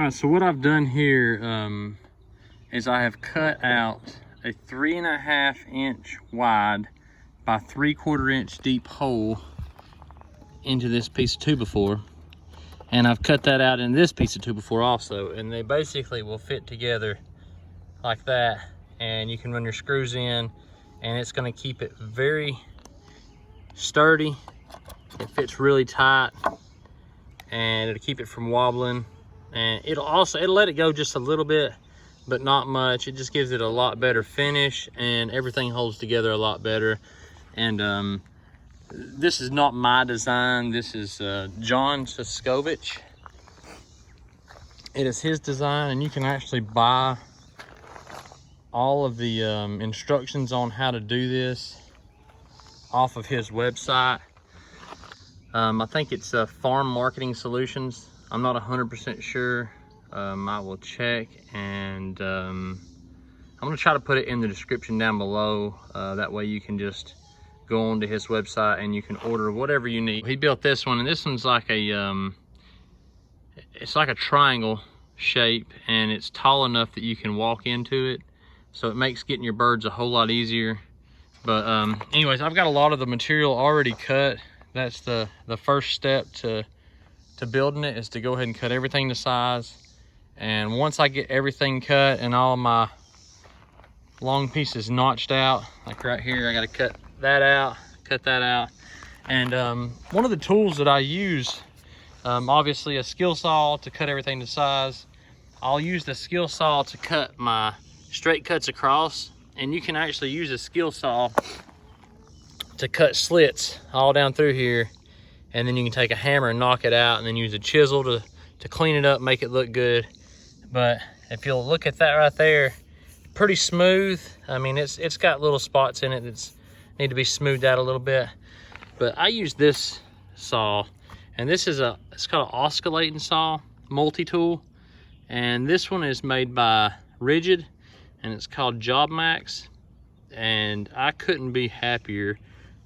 right, so what I've done here is I have cut out a 3.5 inch wide by 3/4 inch deep hole into this piece of 2x4, and I've cut that out in this piece of 2x4 also, and they basically will fit together like that, and you can run your screws in, and it's going to keep it very sturdy. It fits really tight, and it'll keep it from wobbling, and it'll let it go just a little bit, but not much. It just gives it a lot better finish, and everything holds together a lot better. And this is not my design. This is John Suscovich. It is his design, and you can actually buy all of the instructions on how to do this off of his website. I think it's Farm Marketing Solutions. I'm not 100% sure. I will check, and I'm gonna try to put it in the description down below. That way you can just go onto his website and you can order whatever you need. He built this one, and this one's like a it's like a triangle shape, and it's tall enough that you can walk into it, so it makes getting your birds a whole lot easier. But anyways, I've got a lot of the material already cut. That's the first step to building it, is to go ahead and cut everything to size. And once I get everything cut and all my long pieces notched out, like right here, I got to cut that out, cut that out. And one of the tools that I use, obviously a skill saw to cut everything to size. I'll use the skill saw to cut my straight cuts across, and you can actually use a skill saw to cut slits all down through here, and then you can take a hammer and knock it out, and then use a chisel to clean it up, make it look good. But if you'll look at that right there, pretty smooth. I mean, it's got little spots in it that need to be smoothed out a little bit. But I use this saw, and this is it's called an oscillating saw, multi-tool, and this one is made by Rigid, and it's called Job Max, and I couldn't be happier.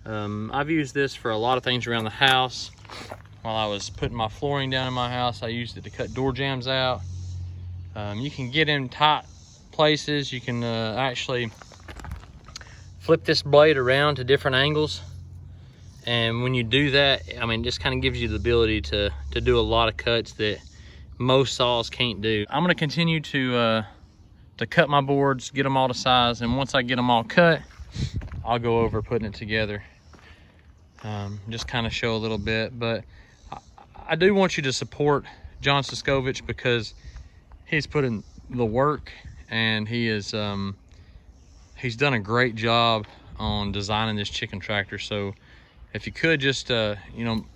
I've used this for a lot of things around the house. While I was putting my flooring down in my house, I used it to cut door jambs out. You can get in tight places. You can actually flip this blade around to different angles, and when you do that, I mean, it just kind of gives you the ability to do a lot of cuts that most saws can't do. I'm going to continue to cut my boards, get them all to size, and once I get them all cut, I'll go over putting it together. Just kind of show a little bit, but I do want you to support John Suscovich, because he's put in the work, and he is he's done a great job on designing this chicken tractor. So if you could just you know,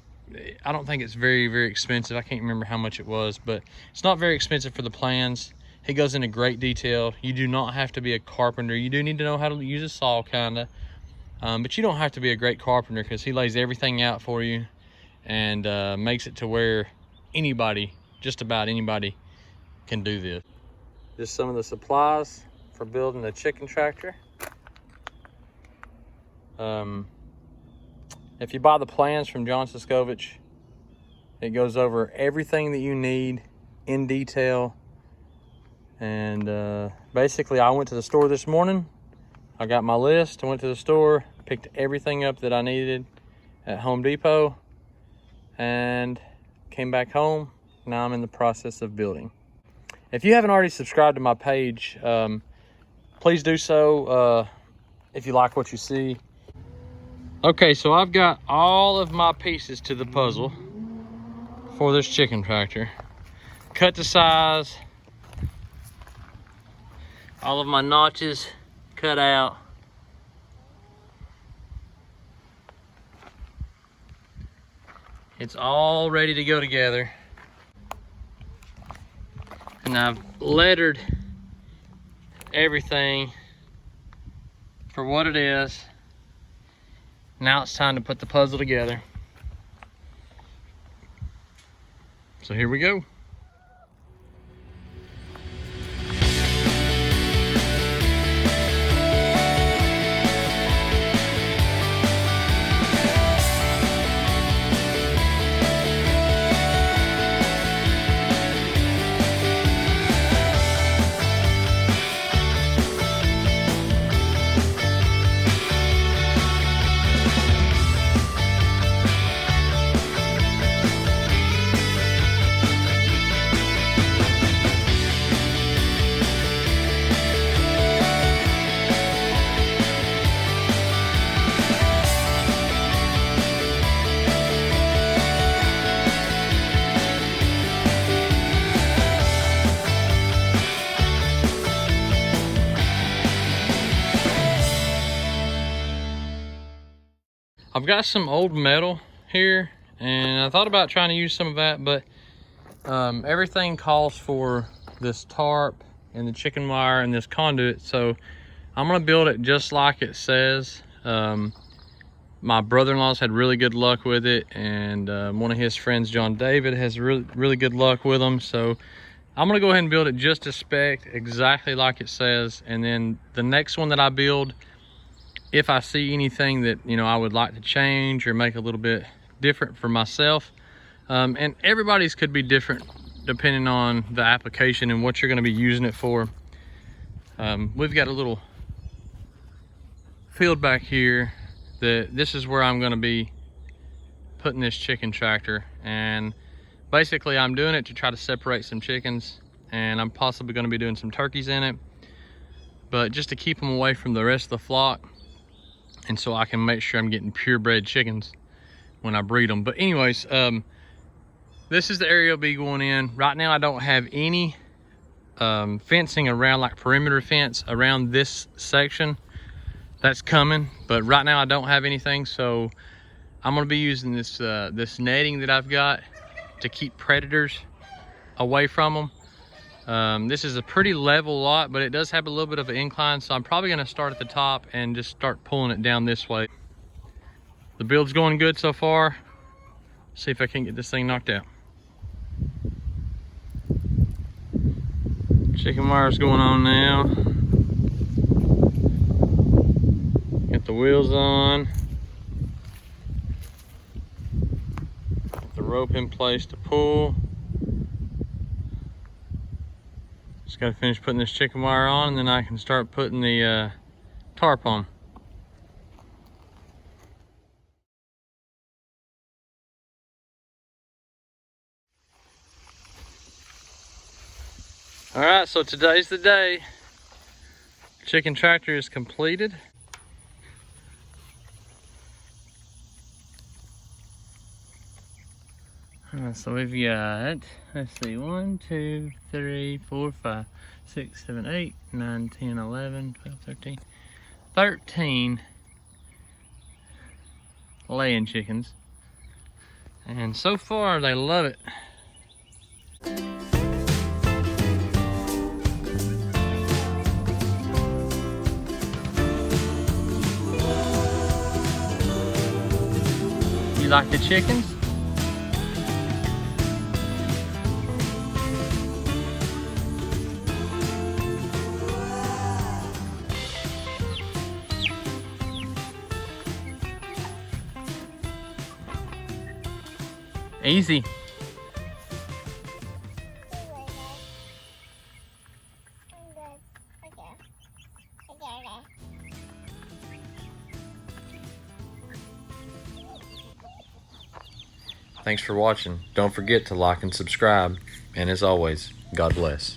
I don't think it's very expensive. I can't remember how much it was, but it's not very expensive for the plans. He goes into great detail. You do not have to be a carpenter. You do need to know how to use a saw, kinda, but you don't have to be a great carpenter, because he lays everything out for you and makes it to where anybody, just about anybody, can do this. Just some of the supplies for building the chicken tractor. If you buy the plans from John Suscovich, it goes over everything that you need in detail. And basically, I went to the store this morning. I got my list. I went to the store, picked everything up that I needed at Home Depot, and came back home. Now I'm in the process of building. If you haven't already subscribed to my page, please do so if you like what you see. Okay, so I've got all of my pieces to the puzzle for this chicken tractor. Cut to size. All of my notches cut out. It's all ready to go together. And I've lettered everything for what it is. Now it's time to put the puzzle together. So here we go. I've got some old metal here, and I thought about trying to use some of that, but everything calls for this tarp and the chicken wire and this conduit, so I'm gonna build it just like it says. My brother-in-law's had really good luck with it, and one of his friends, John David, has really good luck with them. So I'm gonna go ahead and build it just to spec, exactly like it says. And then the next one that I build, if I see anything that, you know, I would like to change or make a little bit different for myself, and everybody's could be different depending on the application and what you're gonna be using it for. We've got a little field back here. This is where I'm going to be putting this chicken tractor, and basically I'm doing it to try to separate some chickens, and I'm possibly going to be doing some turkeys in it, but just to keep them away from the rest of the flock, and so I can make sure I'm getting purebred chickens when I breed them. But anyways, this is the area I'll be going in. Right now I don't have any fencing around, like perimeter fence around this section. That's coming, but right now I don't have anything, so I'm gonna be using this this netting that I've got to keep predators away from them. This is a pretty level lot, but it does have a little bit of an incline, so I'm probably gonna start at the top and just start pulling it down this way. The build's going good so far. See if I can get this thing knocked out. Chicken wire's going on now. Get the wheels on. Get the rope in place to pull. Just gotta finish putting this chicken wire on, and then I can start putting the tarp on. All right, so today's the day. Chicken tractor is completed. So we've got, let's see, 1, 2, 3, 4, 5, 6, 7, 8, 9, 10, 11, 12, 13, 13 laying chickens. And so far, they love it. You like the chickens? Easy. Thanks for watching. Don't forget to like and subscribe. And as always, God bless.